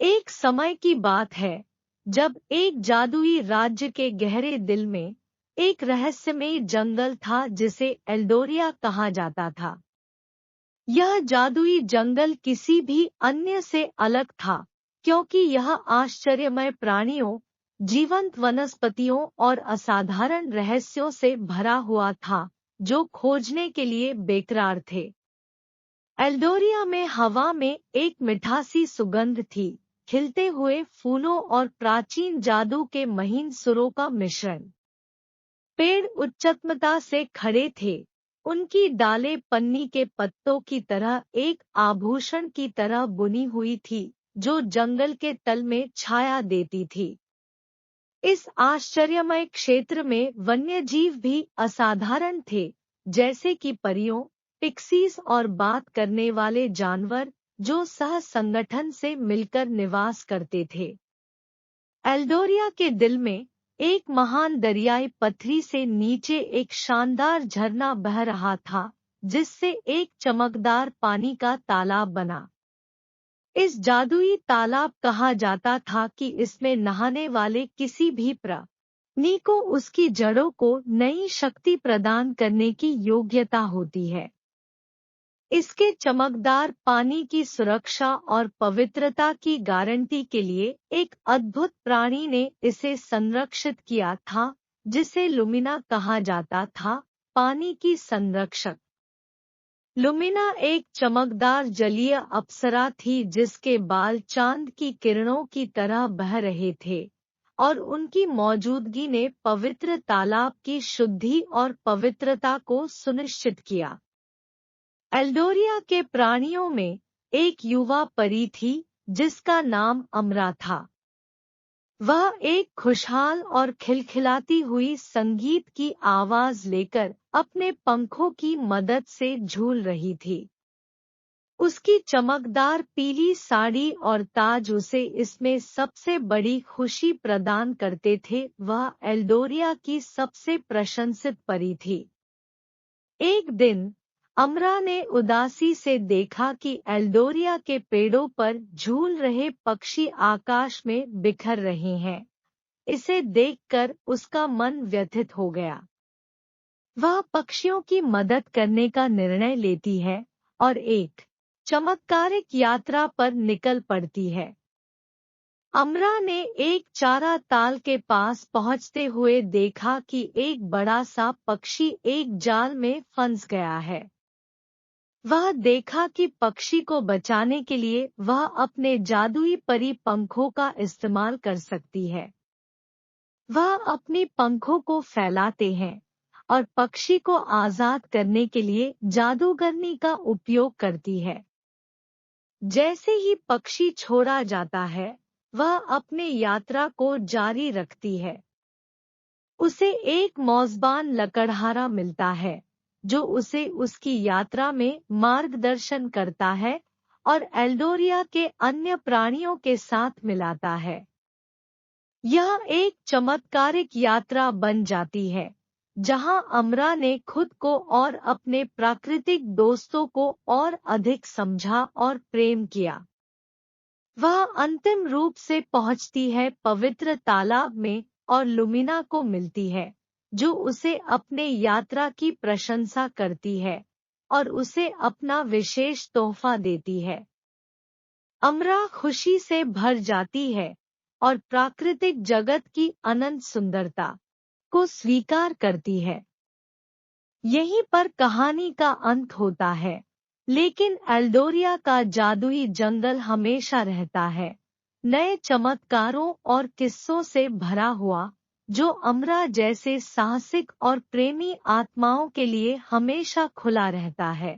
एक समय की बात है जब एक जादुई राज्य के गहरे दिल में एक रहस्यमयी जंगल था जिसे एल्डोरिया कहा जाता था। यह जादुई जंगल किसी भी अन्य से अलग था क्योंकि यह आश्चर्यमय प्राणियों, जीवंत वनस्पतियों और असाधारण रहस्यों से भरा हुआ था जो खोजने के लिए बेकरार थे। एल्डोरिया में हवा में एक मिठासी सुगंध थी, खिलते हुए फूलों और प्राचीन जादू के महीन सुरों का मिश्रण। पेड़ उच्चतमता से खड़े थे, उनकी डालें पन्नी के पत्तों की तरह एक आभूषण की तरह बुनी हुई थी जो जंगल के तल में छाया देती थी। इस आश्चर्यमय क्षेत्र में वन्यजीव भी असाधारण थे, जैसे कि परियों, पिक्सीज और बात करने वाले जानवर जो सह संगठन से मिलकर निवास करते थे। एल्डोरिया के दिल में एक महान दरियाई पथरी से नीचे एक शानदार झरना बह रहा था जिससे एक चमकदार पानी का तालाब बना। इस जादुई तालाब कहा जाता था कि इसमें नहाने वाले किसी भी प्राणी को उसकी जड़ों को नई शक्ति प्रदान करने की योग्यता होती है। इसके चमकदार पानी की सुरक्षा और पवित्रता की गारंटी के लिए एक अद्भुत प्राणी ने इसे संरक्षित किया था जिसे लुमिना कहा जाता था, पानी की संरक्षक। लुमिना एक चमकदार जलीय अप्सरा थी जिसके बाल चांद की किरणों की तरह बह रहे थे और उनकी मौजूदगी ने पवित्र तालाब की शुद्धि और पवित्रता को सुनिश्चित किया। एल्डोरिया के प्राणियों में एक युवा परी थी जिसका नाम अमरा था। वह एक खुशहाल और खिलखिलाती हुई संगीत की आवाज लेकर अपने पंखों की मदद से झूल रही थी। उसकी चमकदार पीली साड़ी और ताज उसे इसमें सबसे बड़ी खुशी प्रदान करते थे। वह एल्डोरिया की सबसे प्रशंसित परी थी। एक दिन अमरा ने उदासी से देखा कि एल्डोरिया के पेड़ों पर झूल रहे पक्षी आकाश में बिखर रहे हैं। इसे देखकर उसका मन व्यथित हो गया। वह पक्षियों की मदद करने का निर्णय लेती है और एक चमत्कारिक यात्रा पर निकल पड़ती है। अमरा ने एक चारा ताल के पास पहुंचते हुए देखा कि एक बड़ा सा पक्षी एक जाल में फंस गया है। वह देखा कि पक्षी को बचाने के लिए वह अपने जादुई परी पंखों का इस्तेमाल कर सकती है। वह अपनी पंखों को फैलाते हैं और पक्षी को आजाद करने के लिए जादूगरनी का उपयोग करती है। जैसे ही पक्षी छोड़ा जाता है, वह अपने यात्रा को जारी रखती है। उसे एक मौजबान लकड़हारा मिलता है जो उसे उसकी यात्रा में मार्गदर्शन करता है और एल्डोरिया के अन्य प्राणियों के साथ मिलाता है। यह एक चमत्कारिक यात्रा बन जाती है जहां अमरा ने खुद को और अपने प्राकृतिक दोस्तों को और अधिक समझा और प्रेम किया। वह अंतिम रूप से पहुंचती है पवित्र तालाब में और लुमिना को मिलती है जो उसे अपने यात्रा की प्रशंसा करती है और उसे अपना विशेष तोहफा देती है। अमरा खुशी से भर जाती है और प्राकृतिक जगत की अनंत सुंदरता को स्वीकार करती है। यहीं पर कहानी का अंत होता है, लेकिन एल्डोरिया का जादुई जंगल हमेशा रहता है, नए चमत्कारों और किस्सों से भरा हुआ, जो अमरा जैसे साहसिक और प्रेमी आत्माओं के लिए हमेशा खुला रहता है।